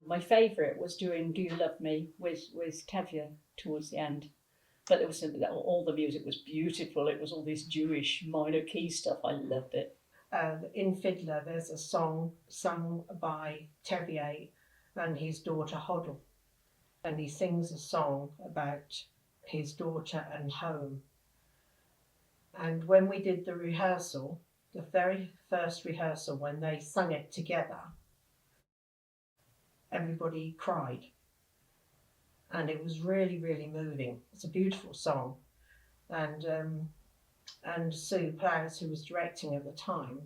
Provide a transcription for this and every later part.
My favourite was doing Do You Love Me with Tevye towards the end. But it was all the music was beautiful. It was all this Jewish minor key stuff. I loved it. In Fiddler, there's a song sung by Tevye and his daughter Hoddle. And he sings a song about his daughter and home. And when we did the rehearsal, the very first rehearsal, when they sung it together, everybody cried. And it was really, really moving. It's a beautiful song. And Sue Plowes, who was directing at the time,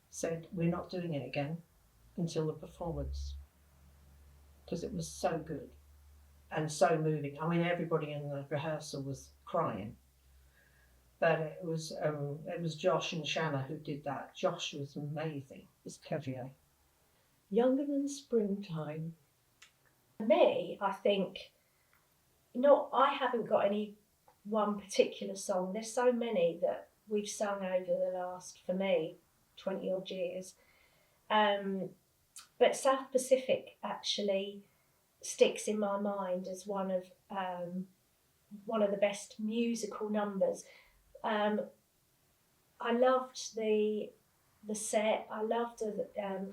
said, we're not doing it again until the performance, because it was so good and so moving. I mean, everybody in the rehearsal was crying. But it was Josh and Shanna who did that. Josh was amazing. It was Tevye. Younger Than Springtime. For me, I think, I haven't got any one particular song. There's so many that we've sung over the last, for me, 20 odd years. But South Pacific actually sticks in my mind as one of the best musical numbers. I loved the set. I loved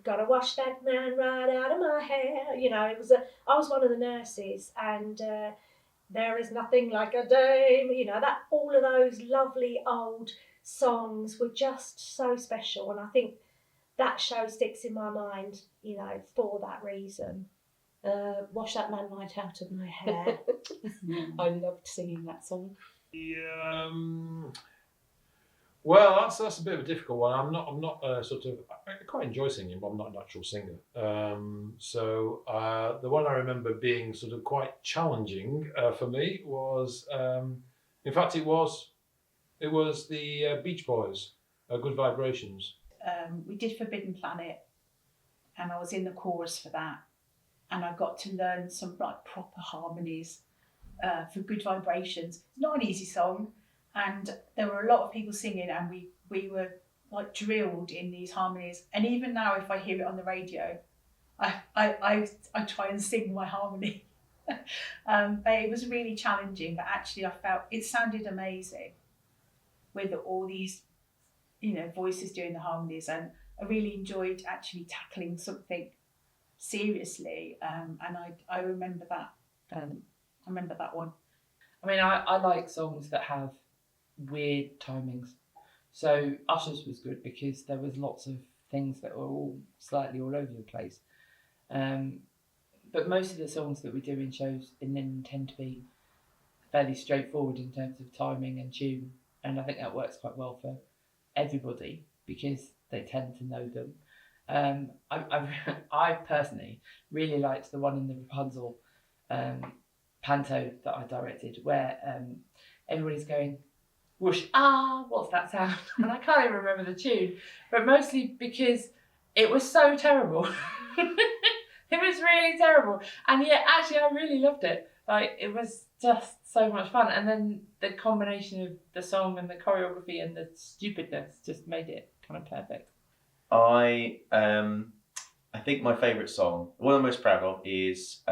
Gotta Wash That Man Right Out of My Hair. I was one of the nurses, and There Is Nothing Like a Dame. That all of those lovely old songs were just so special, and I think that show sticks in my mind, for that reason. Wash That Man Right Out of My Hair. I loved singing that song. Well, that's a bit of a difficult one. I'm not I quite enjoy singing, but I'm not a natural singer. So the one I remember being sort of quite challenging for me was, in fact, it was the Beach Boys, Good Vibrations. We did Forbidden Planet, and I was in the chorus for that, and I got to learn some proper harmonies for Good Vibrations. It's not an easy song, and there were a lot of people singing, and we were drilled in these harmonies. And even now, if I hear it on the radio, I try and sing my harmony. But it was really challenging, but actually I felt it sounded amazing with all these voices doing the harmonies, and I really enjoyed actually tackling something seriously, and I remember that. I remember that one. I mean, I like songs that have weird timings. So Usher's was good because there was lots of things that were all slightly all over the place. But most of the songs that we do in shows in Lynden tend to be fairly straightforward in terms of timing and tune, and I think that works quite well for everybody because they tend to know them. I personally really liked the one in the Rapunzel panto that I directed, where everybody's going whoosh, what's that sound? And I can't even remember the tune, but mostly because it was so terrible. It was really terrible, and yet actually I really loved it. It was just so much fun, and then the combination of the song and the choreography and the stupidness just made it kind of perfect. I think my favourite song, the one I'm most proud of, is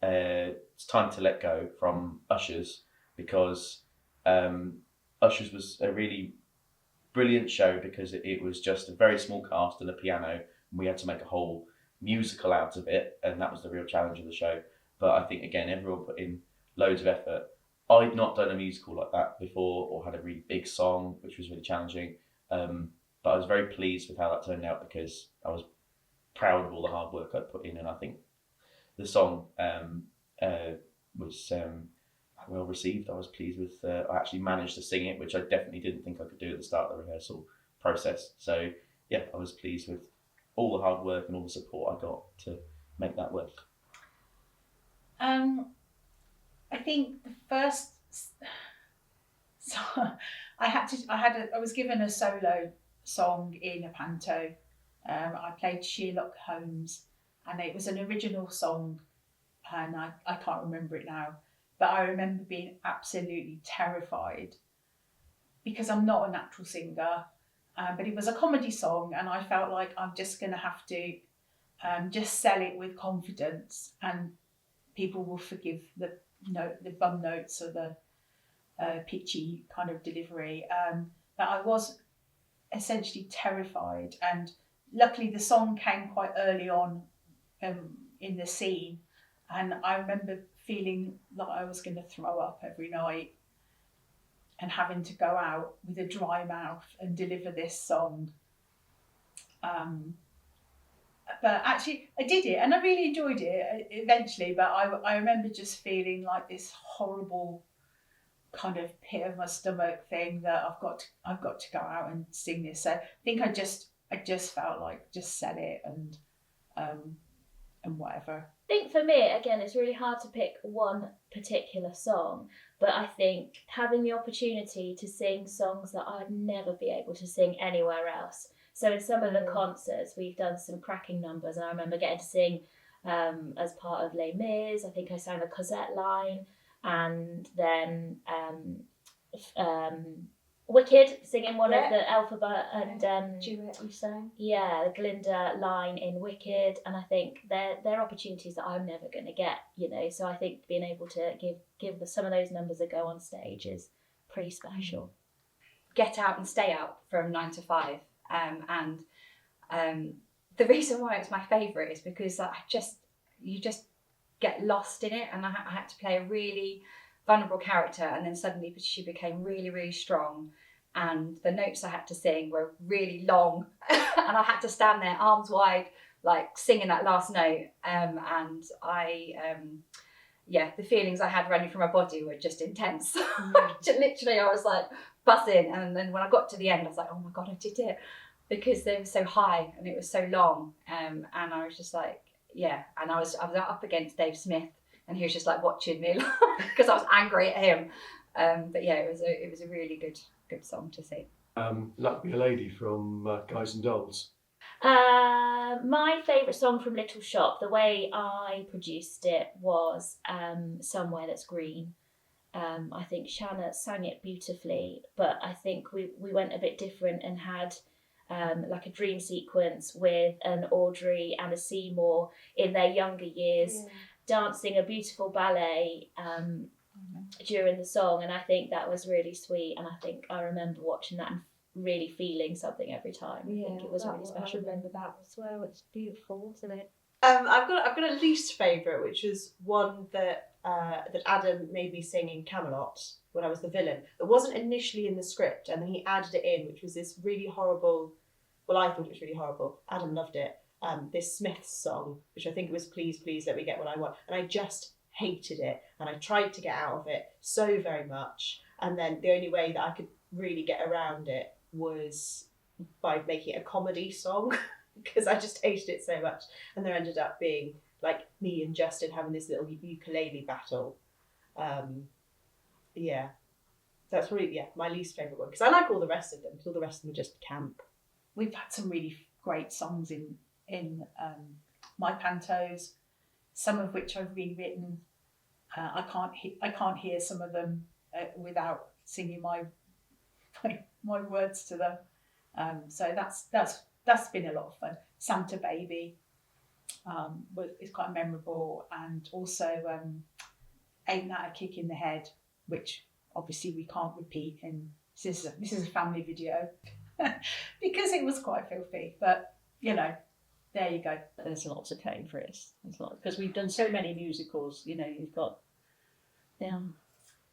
It's Time to Let Go from Usher's, because Usher's was a really brilliant show because it was just a very small cast and a piano, and we had to make a whole musical out of it, and that was the real challenge of the show. But I think, again, everyone put in loads of effort. I'd not done a musical like that before or had a really big song, which was really challenging. But I was very pleased with how that turned out because I was proud of all the hard work I'd put in, and I think the song was well received. I was pleased with. I actually managed to sing it, which I definitely didn't think I could do at the start of the rehearsal process. So yeah, I was pleased with all the hard work and all the support I got to make that work. I think the first, so I was given a solo song in a panto. I played Sherlock Holmes, and it was an original song, and I can't remember it now, but I remember being absolutely terrified because I'm not a natural singer, but it was a comedy song, and I felt like I'm just going to have to just sell it with confidence, and people will forgive the bum notes or the pitchy kind of delivery. That I was essentially terrified, and luckily the song came quite early on in the scene, and I remember feeling that I was going to throw up every night and having to go out with a dry mouth and deliver this song. But actually I did it, and I really enjoyed it eventually, but I remember just feeling like this horrible kind of pit of my stomach thing that I've got to go out and sing this. So I think I just felt like just sell it and whatever. I think for me, again, it's really hard to pick one particular song, but I think having the opportunity to sing songs that I'd never be able to sing anywhere else. So in some of the concerts, we've done some cracking numbers, and I remember getting to sing as part of Les Mis. I think I sang the Cosette line, and then Wicked, singing one of the alphabet and duet we sang. Yeah, the Glinda line in Wicked, and I think they're opportunities that I'm never going to get, you know. So I think being able to give some of those numbers a go on stage is pretty special. Get out and stay out from 9 to 5, and the reason why it's my favourite is because you just get lost in it, and I had to play a really vulnerable character, and then suddenly she became really, really strong, and the notes I had to sing were really long and I had to stand there arms wide like singing that last note, and the feelings I had running through my body were just intense. Literally I was like buzzing, and then when I got to the end I was like, oh my god, I did it, because they were so high and it was so long, and I was just like, yeah, and I was up against Dave Smith, and he was just like watching me because I was angry at him. But yeah, it was a really good song to sing. Luck Be a Lady from Guys and Dolls. My favourite song from Little Shop, the way I produced it, was Somewhere That's Green. I think Shanna sang it beautifully, but I think we went a bit different and had like a dream sequence with an Audrey and a Seymour in their younger years, dancing a beautiful ballet during the song, and I think that was really sweet, and I think I remember watching that and really feeling something every time. I think it was really special. I remember that as well. It's beautiful, wasn't it? I've got a least favourite, which is one that Adam made me sing in Camelot when I was the villain. It wasn't initially in the script, and then he added it in, which was this really horrible. Well, I thought it was really horrible. Adam loved it. This Smiths song, which I think it was Please, Please Let Me Get What I Want, and I just hated it, and I tried to get out of it so very much, and then the only way that I could really get around it was by making it a comedy song because I just hated it so much, and there ended up being like me and Justin having this little ukulele battle. That's really my least favourite one, because I like all the rest of them, because all the rest of them are just camp. We've had some really great songs in my pantos, some of which I've rewritten. I can't hear some of them without singing my words to them. So that's been a lot of fun. Santa Baby is quite memorable, and also Ain't That a Kick in the Head, which obviously we can't repeat. And this is a family video because it was quite filthy, but you know. There you go. There's lots of favourites. There's lots, because we've done so many musicals. You know, you've got,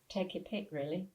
take your pick really.